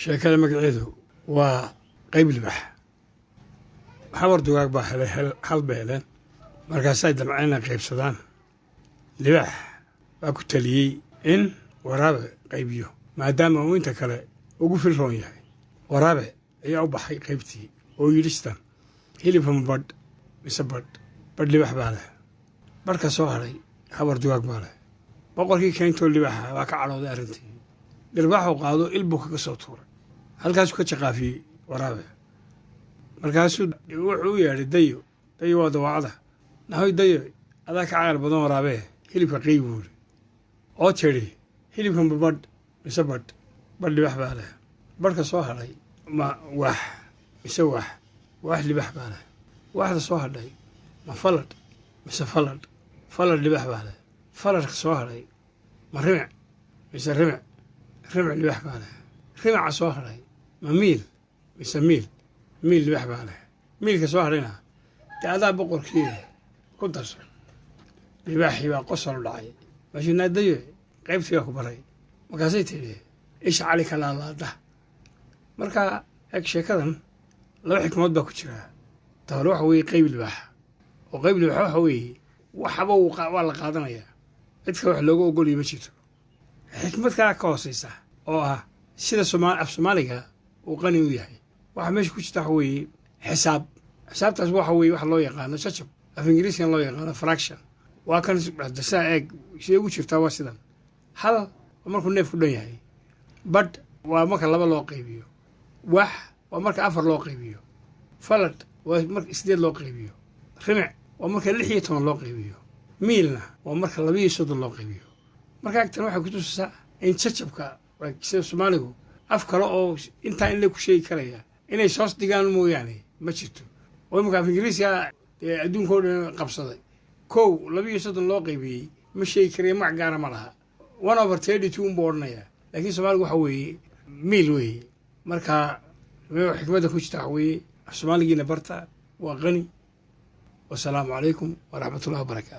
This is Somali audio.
sheekada magaceedu waa qayb libax. xawar dugaag baa helay hal beeleen markaasay damceen inay qaybsadaan. libax baa ku taliyey in waraabe qaybiyo maadaama uu inta kale ugu filroon yahay. waraabe ayaa u baxay qaybtii oo yidhi sidan: hilibkama badh mise badh libax baa leh. badhka soo hadhay xawar dugaag baa leh. boqorkii keentoo libaxa waa ka cadhooday arrintii. dhirbaaxuu qaado ilbuu kaga soo tuuray, halkaasuu ka jaqaafiyey waraabe. markaasuu wuxuu u yeedhay dayo waa dawaacada. nahoy dayo, adaa ka caqal badan waraabee, hilibka qayb buuri oo tidhi hilibkanba badh mise badh libax baa leh. badhka soo hadhay ma wax mise wax libax baa leh. waxda soo hadhay ma faladh mise faladh libax baa leh. faladhka soo hadhay ma rimic mise rimic libax baa leh. rimica soo hadhay ma miil mise miil libax baa leh. miilka soo hadhayna dee adaa boqorkii ku darso. libaaxii baa qosol u dhacay. maashuu naadayo qaybtii baa ku baray. markaasay tidhi isha cali ka laalaada. marka eg sheekadan laba xikmood baa ku jira. ta hore waxa weeye qayb libaax, oo qayb libaax waxa weeye waxba waa la qaadanayaa, cidka wax looga ogolaya ma jirto. xikmad kalaa ka hoosaysa oo ah sida af soomaaliga uu qani u yahay. waxa meesha ku jirta waxa weeye xisaabtaas waxa weeye wax loo yaqaano jajab, af ingiriisigan loo yaqaano fraction. waa kan saa eeg siday ugu jirtaa waa sidan: hal waa markuu neef ku dhan yahay, badh waa marka laba loo qaybiyo, wax waa marka afar loo qaybiyo, faladh waa marka 8 loo qaybiyo, rimic waa marka 16 loo qaybiyo, miilna waa marka 32 loo qaybiyo. marka agtan waxay ku tusisaa in jajabka sida soomaaligu af kale oo intaa in la ku sheegi karaya inay soos dhigaan mooyaane ma jirto. oo imaka af ingiriisiga adduunka oo dhan qabsaday 32 loo qaybiyey ma sheegi karaya, magac gaara ma laha. 1/32 unbuu odhanayaa, laakiin soomaaligu waxa weeye miil weeye. marka xikmadda ku jirta waxa weeye af soomaaligiina barta waa qani. wasalaamu calaykum waraxmatullahi wabarakaatu.